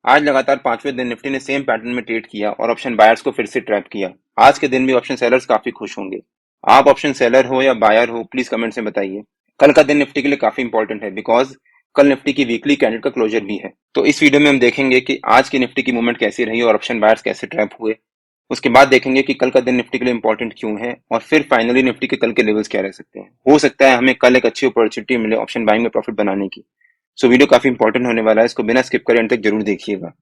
आज लगातार पांचवें दिन निफ्टी ने सेम पैटर्न में ट्रेड किया और ऑप्शन बायर्स को फिर से ट्रैप किया। आज के दिन भी ऑप्शन सेलर्स काफी खुश होंगे। आप ऑप्शन सेलर हो या बायर हो, प्लीज कमेंट में बताइए। कल का दिन निफ्टी के लिए काफी इंपॉर्टेंट है बिकॉज कल निफ्टी की वीकली कैंडल का क्लोजर भी है। तो इस वीडियो में हम देखेंगे कि आज की निफ्टी की मूवमेंट कैसी रही और ऑप्शन बायर्स कैसे ट्रैप हुए। उसके बाद देखेंगे कि कल का दिन निफ्टी के लिए इंपॉर्टेंट क्यों है और फिर फाइनली निफ्टी के कल के लेवल्स क्या रह सकते हैं। हो सकता है हमें कल एक अच्छी अपॉर्चुनिटी मिले ऑप्शन बाइंग में प्रॉफिट बनाने की। सो वीडियो काफी इंपॉर्टेंट होने वाला है, इसको बिना स्किप करे अंत तक जरूर देखिएगा।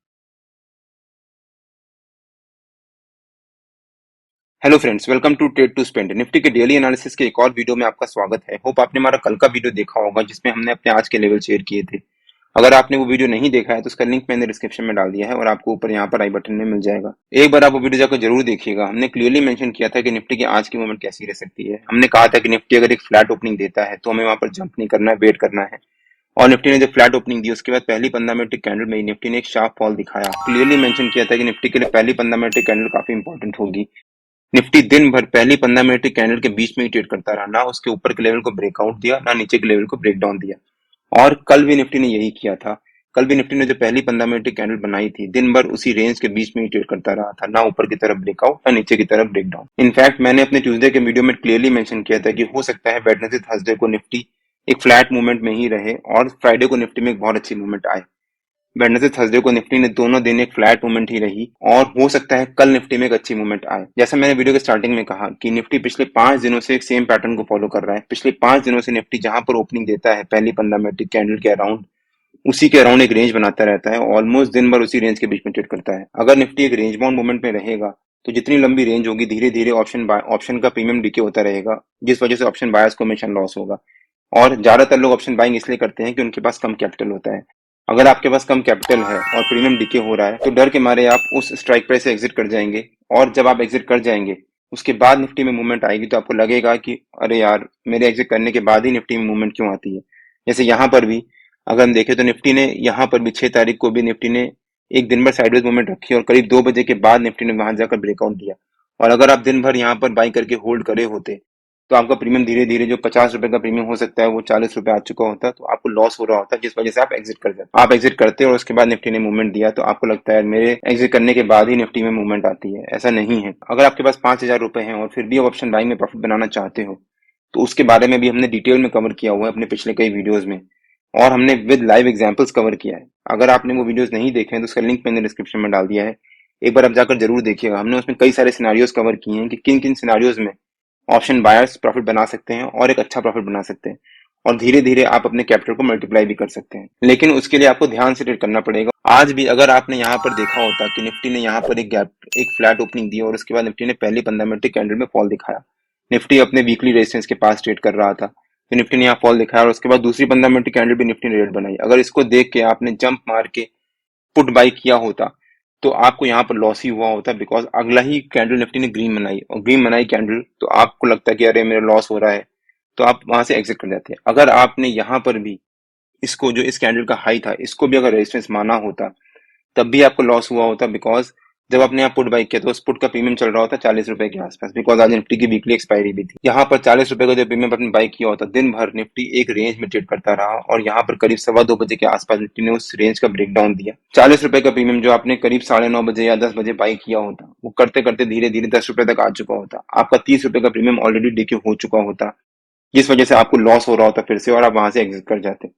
Hello friends, welcome to trade to spend. Nifty के डेली एनालिसिस के एक और वीडियो में आपका स्वागत है। होप आपने हमारा कल का वीडियो देखा होगा जिसमें हमने अपने आज के लेवल शेयर किए थे। अगर आपने वो वीडियो नहीं देखा है तो उसका लिंक मैंने डिस्क्रिप्शन में डाल दिया है और आपको ऊपर यहाँ पर आई बटन में मिल जाएगा। एक बार आप वो वीडियो जाकर जरूर देखिएगा। हमने क्लियरली मेंशन किया था कि निफ्टी की आज की मूवमेंट कैसी रह सकती है। हमने कहा था कि निफ्टी अगर एक फ्लैट ओपनिंग देता है तो हमें वहां पर जंप नहीं करना है, वेट करना है। और निफ्टी ने जब फ्लैट ओपनिंग दी उसके बाद पहली 15 मिनट कैंडल में ही निफ्टी ने एक शार्प फॉल दिखाया। क्लियरली मेंशन किया था कि निफ्टी के लिए पहली 15 मिनट कैंडल काफी इंपॉर्टेंट होगी। निफ्टी दिन भर पहली 15 मिनट की कैंडल के बीच में ही ट्रेड करता रहा, ना उसके ऊपर के लेवल को ब्रेकआउट दिया ना नीचे के लेवल को ब्रेक डाउन दिया। और कल भी निफ्टी ने यही किया था। कल भी निफ्टी ने जो पहली 15 मिनट की कैंडल बनाई थी दिन भर उसी रेंज के बीच में ही ट्रेड करता रहा था, ना ऊपर की तरफ ब्रेकआउट ना नीचे की तरफ ब्रेक डाउन। इनफैक्ट मैंने अपने ट्यूसडे के वीडियो में क्लियरली मेंशन किया था कि हो सकता है वेडनेसडे थर्सडे को निफ्टी एक फ्लैट मूवमेंट में ही रहे और फ्राइडे को निफ्टी में एक बहुत अच्छी मूवमेंट आए। वेडनेसडे थर्सडे को निफ्टी ने दोनों दिन एक फ्लैट मूवमेंट ही रही और हो सकता है कल निफ्टी में एक अच्छी मूवमेंट आए। जैसा मैंने वीडियो के स्टार्टिंग में कहा कि निफ्टी पिछले 5 दिनों से एक सेम पैटर्न को फॉलो कर रहा है। पिछले 5 दिनों से निफ्टी जहां पर ओपनिंग देता है पहली 15 मिनट की कैंडल के अराउंड, उसी के अराउंड एक रेंज बनाता रहता है। ऑलमोस्ट दिन भर उसी रेंज के बीच में ट्रेड करता है। अगर निफ्टी एक रेंज बाउंड मूवमेंट में रहेगा तो जितनी लंबी रेंज होगी धीरे धीरे ऑप्शन का प्रीमियम डीके होता रहेगा, जिस वजह से ऑप्शन बायर्स को हमेशा लॉस होगा। और ज्यादातर लोग ऑप्शन बाइंग इसलिए करते हैं कि उनके पास कम कैपिटल होता है। अगर आपके पास कम कैपिटल है और प्रीमियम डीके हो रहा है तो डर के मारे आप उस स्ट्राइक प्राइस से एग्जिट कर जाएंगे। और जब आप एग्जिट कर जाएंगे उसके बाद निफ्टी में मूवमेंट आएगी तो आपको लगेगा कि अरे यार, मेरे एग्जिट करने के बाद ही निफ्टी में मूवमेंट क्यों आती है। जैसे यहाँ पर भी अगर हम देखें तो निफ्टी ने यहाँ पर भी 6 तारीख को भी निफ्टी ने एक दिन भर साइडवेज मूवमेंट रखी और करीब 2 बजे के बाद निफ्टी ने वहां जाकर ब्रेकआउट दिया। और अगर आप दिन भर यहाँ पर बाई करके होल्ड करे होते तो आपका प्रीमियम धीरे धीरे जो 50 रुपए का प्रीमियम हो सकता है वो 40 रुपए आ चुका होता, तो आपको लॉस हो रहा होता, जिस वजह से आप एग्जिट कर जाते। आप एग्जिट करते और उसके बाद निफ्टी ने मूवमेंट दिया तो आपको लगता है मेरे एग्जिट करने के बाद ही निफ्टी में मूवमेंट आती है। ऐसा नहीं है। अगर आपके पास 5,000 रुपए हैं और फिर भी आप ऑप्शन बाइंग में प्रॉफिट बनाना चाहते हो तो उसके बारे में भी हमने डिटेल में कवर किया हुआ है अपने पिछले कई वीडियोज में। और हमने विद लाइव एग्जाम्पल्स कवर किया है। अगर आपने वो वीडियोस नहीं देखे हैं तो उसका लिंक मैंने डिस्क्रिप्शन में डाल दिया है। एक बार आप जाकर जरूर देखिएगा। हमने उसमें कई सारे सिनारियोज कवर किए हैं कि किन किन सिनारियोज में ऑप्शन बायर्स प्रॉफिट बना सकते हैं और एक अच्छा प्रॉफिट बना सकते हैं। और धीरे धीरे आप अपने कैपिटल को मल्टीप्लाई भी कर सकते हैं, लेकिन उसके लिए आपको ध्यान से ट्रेड करना पड़ेगा। आज भी अगर आपने यहाँ पर देखा होता कि निफ्टी ने यहाँ पर एक फ्लैट ओपनिंग दी और उसके बाद निफ्टी ने पहली 15 मिनट की कैंडल में फॉल दिखाया। निफ्टी अपने वीकली रेजिस्टेंस के पास ट्रेड कर रहा था तो निफ्टी ने यहाँ फॉल दिखाया और उसके बाद दूसरी 15 मिनट की कैंडल भी निफ्टी ने रेड बनाई। अगर इसको देख के आपने जंप मार के पुट बाई किया होता तो आपको यहाँ पर लॉस ही हुआ होता, बिकॉज अगला ही कैंडल निफ्टी ने ग्रीन बनाई और ग्रीन बनाई कैंडल तो आपको लगता है कि अरे मेरा लॉस हो रहा है, तो आप वहां से एग्जिट कर जाते हैं। अगर आपने यहाँ पर भी इसको, जो इस कैंडल का हाई था, इसको भी अगर रेजिस्टेंस माना होता तब भी आपको लॉस हुआ होता, बिकॉज जब आपने यहाँ पुट बाई किया तो उस पुट का प्रीमियम चल रहा होता 40 रुपए के आसपास, बिकॉज आज निफ्टी की वीकली एक्सपायरी भी थी। यहाँ पर 40 रुपए का जो प्रीमियम आपने बाई किया होता, दिन भर निफ्टी एक रेंज में ट्रेड करता रहा और यहाँ पर करीब 2:15 के आसपास निफ्टी ने उस रेंज का ब्रेकडाउन दिया। 40 रुपए का प्रीमियम जो आपने करीब 9:30 या 10 बजे बाई किया होता, वो करते करते धीरे धीरे 10 रुपए तक आ चुका होता। आपका 30 रुपए का प्रीमियम ऑलरेडी डीक्यू हो चुका होता, जिस वजह से आपको लॉस हो रहा होता फिर से और आप वहां से एग्जिट कर जाते।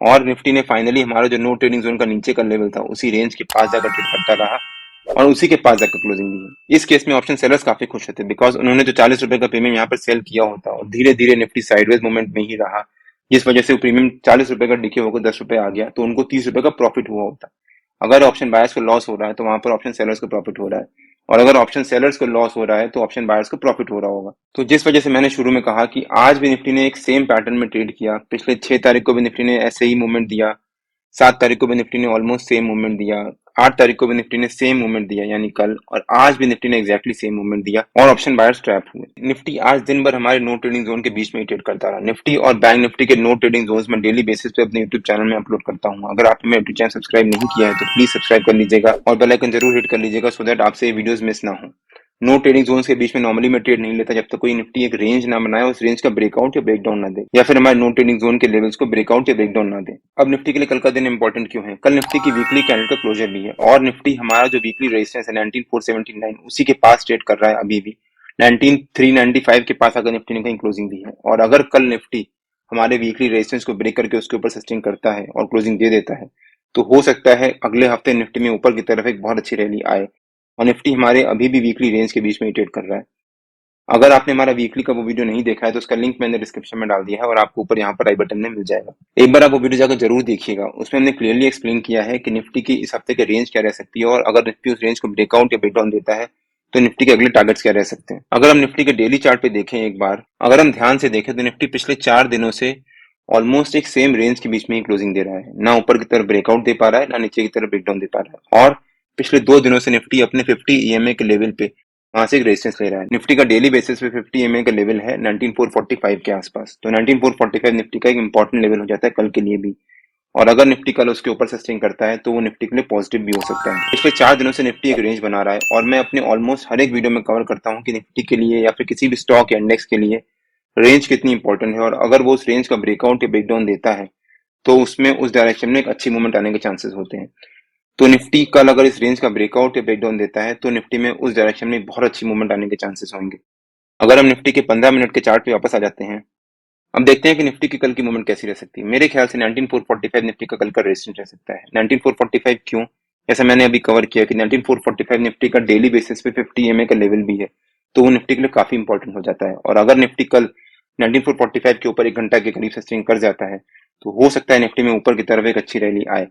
और निफ्टी ने फाइनली हमारा जो नो ट्रेडिंग जोन का नीचे का लेवल था उसी रेंज के पास जाकर ट्रेड करता रहा और उसी के पास जाकर क्लोजिंग दी है। इस केस में ऑप्शन सेलर्स काफी खुश होते बिकॉज उन्होंने जो 40 रुपए का प्रीमियम यहाँ पर सेल किया होता और धीरे धीरे निफ्टी साइडवेज मूवमेंट में ही रहा, जिस वजह से वो प्रीमियम 40 रुपए का डिके होकर 10 रुपए आ गया तो उनको 30 रुपए का प्रॉफिट हुआ होता। अगर ऑप्शन बायर्स को लॉस हो रहा है तो वहां पर ऑप्शन सेलर्स को प्रॉफिट हो रहा है, और अगर ऑप्शन सेलर्स को लॉस हो रहा है तो ऑप्शन बायर्स को प्रॉफिट हो रहा होगा। तो जिस वजह से मैंने शुरू में कहा कि आज भी निफ्टी ने एक सेम पैटर्न में ट्रेड किया। पिछले 6 तारीख को भी निफ्टी ने ऐसे ही मूवमेंट दिया, 7 तारीख को भी निफ्टी ने ऑलमोस्ट सेम मूवमेंट दिया, 8 तारीख को भी निफ्टी ने सेम मूवमेंट दिया यानी कल, और आज भी निफ्टी ने एग्जैक्टली सेम मूवमेंट दिया और ऑप्शन बायर्स ट्रैप हुए। निफ्टी आज दिन भर हमारे नो ट्रेडिंग जोन के बीच में ही ट्रेड करता रहा। निफ्टी और बैंक निफ्टी के नो ट्रेडिंग जोन में डेली बेसिस पे अपने यूट्यूब चैनल में अपलोड करता हूँ। अगर आपने मेरा यूट्यूब चैनल सब्सक्राइब नहीं किया है तो प्लीज सब्सक्राइब कर लीजिएगा और बेल आइकन जरूर हिट कर लीजिएगा सो दैट आपसे ये वीडियोस मिस ना हो। नो ट्रेडिंग जोन्स के बीच में नॉर्मली मैं ट्रेड नहीं लेता जब तक कोई निफ्टी एक रेंज ना बनाए, उस रेंज का ब्रेकआउट या ब्रेकडाउन ना दे, या फिर हमारे नो ट्रेडिंग जोन के लेवल्स को ब्रेकआउट या ब्रेकडाउन ना दे। अब निफ्टी के लिए कल का दिन इंपॉर्टेंट क्यों है? कल निफ्टी की वीकली कैंडल का क्लोजर भी है और निफ्टी हमारा जो वीकली रेजिस्टेंस है 19479 उसी के पास ट्रेड कर रहा है अभी भी। 19395 के पास अगर निफ्टी ने कहीं क्लोजिंग दी है, और अगर कल निफ्टी हमारे वीकली रेजिस्टेंस को ब्रेक करके उसके ऊपर सस्टेन करता है और क्लोजिंग दे देता है, तो हो सकता है अगले हफ्ते निफ्टी में ऊपर की तरफ एक बहुत अच्छी रैली आए, और निफ्टी हमारे अभी भी वीकली रेंज के बीच में ही ट्रेड कर रहा है। अगर आपने हमारा वीकली का वो वीडियो नहीं देखा है तो उसका लिंक मैंने डिस्क्रिप्शन में डाल दिया है और आपको ऊपर यहाँ पर आई बटन में मिल जाएगा। एक बार आप वो वीडियो जाकर जरूर देखिएगा, उसमें हमने क्लियरली एक्सप्लेन किया है कि निफ्टी की इस हफ्ते के रेंज क्या रह सकती है, और अगर निफ्टी उस रेंज को ब्रेकआउट या ब्रेकडाउन देता है तो निफ्टी के अगले टारगेट्स क्या रह सकते हैं। अगर हम निफ्टी के डेली चार्ट पे देखें एक बार, अगर हम ध्यान से देखें तो निफ्टी पिछले 4 दिनों से ऑलमोस्ट एक सेम रेंज के बीच में ही क्लोजिंग दे रहा है, ना ऊपर की तरफ ब्रेकआउट दे पा रहा है ना नीचे की तरफ ब्रेकडाउन दे पा रहा है। और पिछले 2 दिनों से निफ्टी अपने 50 ईएमए के लेवल पे मासिक रेजिस्टेंस ले रहा है। निफ्टी का डेली बेसिस पे 50 ईएमए का लेवल है 19445 के आसपास, तो 19445 निफ्टी का एक इंपॉर्टेंट लेवल हो जाता है कल के लिए भी। और अगर निफ्टी कल उसके ऊपर सस्टेन करता है तो वो निफ्टी के लिए पॉजिटिव भी हो सकता है। पिछले 4 दिनों से निफ्टी एक रेंज बना रहा है, और मैं अपने ऑलमोस्ट हर एक वीडियो में कवर करता हूँ कि निफ्टी के लिए या फिर किसी भी स्टॉक या इंडेक्स के लिए रेंज कितनी इंपॉर्टेंट है, और अगर वो उस रेंज का ब्रेकआउट या ब्रेकडाउन देता है तो उसमें उस डायरेक्शन में एक अच्छी मूवमेंट आने के चांसेस होते हैं। तो निफ्टी कल अगर इस रेंज का ब्रेकआउट या ब्रेकडाउन देता है तो निफ्टी में उस डायरेक्शन में बहुत अच्छी मूवमेंट आने के चांसेस होंगे। अगर हम निफ्टी के 15 मिनट के चार्ट पे वापस आ जाते हैं, अब देखते हैं कि निफ्टी की कल की मूवमेंट कैसी रह सकती है। मेरे ख्याल से 19445 निफ्टी का कल का रेजिस्टेंस रह सकता है। 19445 क्यों? जैसा मैंने अभी कवर किया कि 19445 निफ्टी का डेली बेसिस पे 50 ईएमए का लेवल भी है, तो वो निफ्टी के लिए काफी इंपॉर्टेंट हो जाता है। और अगर निफ्टी कल 19445 के ऊपर 1 घंटा के करीब सस्टेन कर जाता है तो हो सकता है निफ्टी में ऊपर की तरफ एक अच्छी रैली आए,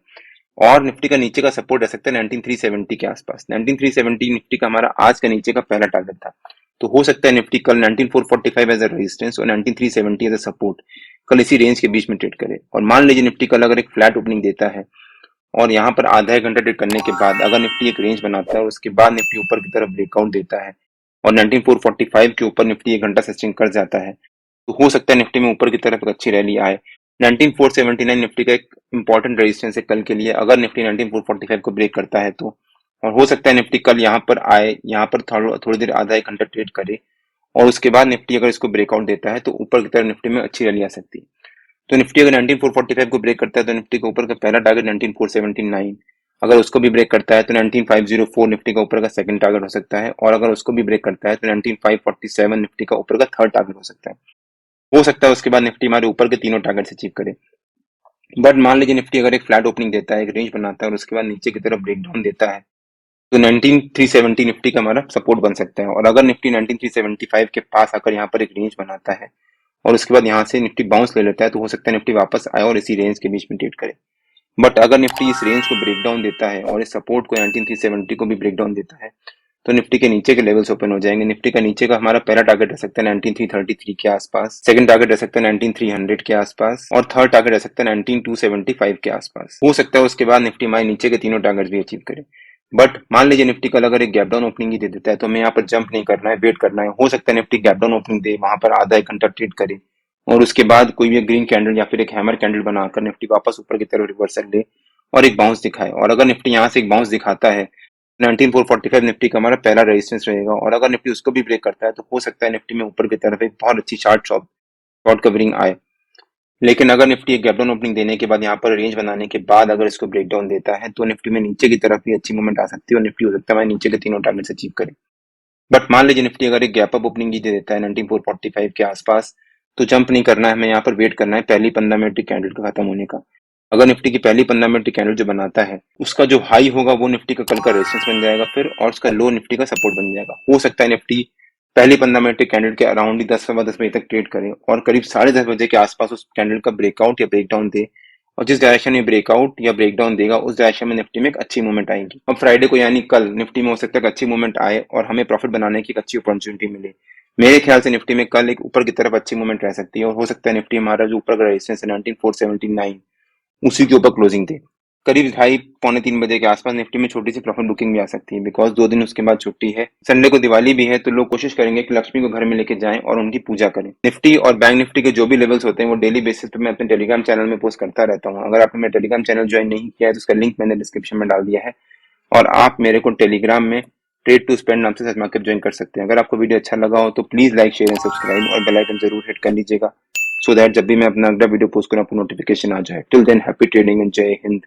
और निफ्टी का नीचे का सपोर्ट रह सकता है 19370 के आसपास। 19370 निफ्टी का हमारा आज का नीचे का पहला टारगेट था, तो हो सकता है निफ्टी कल 19445 एज अ रेजिस्टेंस और 19370 एज अ सपोर्ट कल इसी रेंज के बीच में ट्रेड करे। और मान लीजिए निफ्टी कल अगर एक फ्लैट ओपनिंग देता है और यहाँ पर आधा एक घंटा ट्रेड करने के बाद अगर निफ्टी एक रेंज बनाता है और उसके बाद निफ्टी ऊपर की तरफ ब्रेकआउट देता है और 19445 के ऊपर निफ्टी 1 घंटा सस्टेन कर जाता है, तो हो सकता है निफ्टी में ऊपर की तरफ एक अच्छी रैली आए। 19479 निफ्टी का एक इंपॉर्टेंट रेजिस्टेंस है कल के लिए, अगर निफ्टी 19445 को ब्रेक करता है तो। और हो सकता है निफ्टी कल यहाँ पर आए, यहाँ पर थोड़ी देर आधा एक घंटा ट्रेड करे, और उसके बाद निफ्टी अगर इसको ब्रेकआउट देता है तो ऊपर की तरफ निफ्टी में अच्छी रैली आ सकती है। तो निफ्टी अगर 19445 को ब्रेक करता है तो निफ्टी के ऊपर का पहला टारगेट 19479, अगर उसको भी ब्रेक करता है तो 19504 निफ्टी का ऊपर का सेकंड टारगेट हो सकता है, और अगर उसको भी ब्रेक करता है तो 19547 निफ्टी का ऊपर का थर्ड टारगेट हो सकता है। हो सकता है उसके बाद निफ्टी हमारे ऊपर के तीनों टारगेट अचीव करे। बट मान लीजिए निफ्टी अगर एक फ्लैट ओपनिंग देता है, एक रेंज बनाता है और उसके बाद नीचे की तरफ ब्रेकडाउन देता है, तो 19370 निफ्टी का हमारा सपोर्ट बन सकता है। और अगर निफ्टी 19375 के पास आकर यहाँ पर एक रेंज बनाता है और उसके बाद यहाँ से निफ्टी बाउंस ले लेता है, तो हो सकता है निफ्टी वापस आए और इसी रेंज के बीच में ट्रेड करे। बट अगर निफ्टी इस रेंज को ब्रेकडाउन देता है और इस सपोर्ट को 19370 को भी ब्रेकडाउन देता है, तो निफ्टी के नीचे के लेवल्स ओपन हो जाएंगे। निफ्टी का नीचे का हमारा पहला टारगेट रह सकता है 19333 के आसपास, सेकंड टारगेट रह सकता है 19300 के आसपास, और थर्ड टारगेट रह सकता है 19275 के आसपास। हो सकता है उसके बाद निफ्टी हमारे नीचे के तीनों टारगेट्स भी अचीव करे। बट मान लीजिए निफ्टी कल अगर एक गैप डाउन ओपनिंग ही दे देता है, तो हमें यहाँ पर जंप नहीं करना है, वेट करना है। हो सकता है निफ्टी गैप डाउन ओपनिंग दे, वहां पर आधा एक घंटा ट्रेड करे, और उसके बाद कोई भी ग्रीन कैंडल या फिर एक हैमर कैंडल बनाकर निफ्टी वापस ऊपर की तरफ रिवर्सल ले और एक बाउंस दिखाए। और अगर निफ्टी यहाँ से एक बाउंस दिखाता है, 19445 निफ्टी का हमारा पहला रेजिस्टेंस रहेगा, और अगर निफ्टी उसको भी ब्रेक करता है तो हो सकता है निफ्टी में ऊपर की तरफ एक बहुत अच्छी शॉर्ट कवरिंग आए। लेकिन अगर निफ्टी एक गैप डाउन ओपनिंग देने के बाद यहाँ पर रेंज बनाने के बाद अगर इसको ब्रेक डाउन देता है, तो निफ्टी में नीचे की तरफ भी अच्छी मूवमेंट आ सकती है और निफ्टी हो सकता है हमारे नीचे के तीनों टारगेट्स अचीव करे। बट मान लीजिए निफ्टी अगर एक गैप अप ओपनिंग ही दे देता है 19445 के आसपास, तो जंप नहीं करना है, हमें यहाँ पर वेट करना है पहली 15 मिनट की कैंडल का खत्म होने का। अगर निफ्टी की पहली 15 मिनट की कैंडल जो बनाता है, उसका जो हाई होगा वो निफ्टी का कल का रेजिस्टेंस बन जाएगा फिर, और उसका लो निफ्टी का सपोर्ट बन जाएगा। हो सकता है निफ्टी पहली 15 मिनट के कैंडल के अराउंड ही 10 सवा 10 बजे तक ट्रेड करे और करीब 10:30 बजे के आसपास उस कैंडल का ब्रेकआउट या ब्रेकडाउन दे, और जिस डायरेक्शन में ब्रेकआउट या ब्रेकडाउन देगा उस डायरेक्शन में निफ्टी में एक अच्छी मूवमेंट आएगी। अब फ्राइडे को यानी कल निफ्टी में हो सकता है अच्छी मूवमेंट आए और हमें प्रॉफिट बनाने की एक अच्छी अपॉर्चुनिटी मिले। मेरे ख्याल से निफ्टी में कल एक ऊपर की तरफ अच्छी मूवमेंट रह सकती है, और हो सकता है निफ्टी हमारा जो ऊपर का रेजिस्टेंस है 19479 उसी के ऊपर क्लोजिंग दे। करीब 2:30 पौने 3 बजे के आसपास निफ्टी में छोटी सी प्रॉफिट बुकिंग भी आ सकती है, बिकॉज 2 दिन उसके बाद छुट्टी है, संडे को दिवाली भी है, तो लोग कोशिश करेंगे कि लक्ष्मी को घर में लेके जाएं और उनकी पूजा करें। निफ्टी और बैंक निफ्टी के जो भी लेवल्स होते हैं वो डेली बेसिस पे मैं अपने टेलीग्राम चैनल में पोस्ट करता रहता हूँ। अगर आपने मेरा टेलीग्राम चैनल ज्वाइन नहीं किया है तो उसका लिंक मैंने डिस्क्रिप्शन में डाल दिया है, और आप मेरे को टेलीग्राम में ट्रेड टू स्पेंड नाम से सर्च मार्केट ज्वाइन कर सकते हैं। अगर आपको वीडियो अच्छा लगा हो तो please like share and subscribe और बेल आइकन जरूर हिट कर लीजिएगा, सो दैट जब भी मैं अपना अगला वीडियो पोस्ट करूं आपको नोटिफिकेशन आ जाए। Till than happy trading and जय हिंद।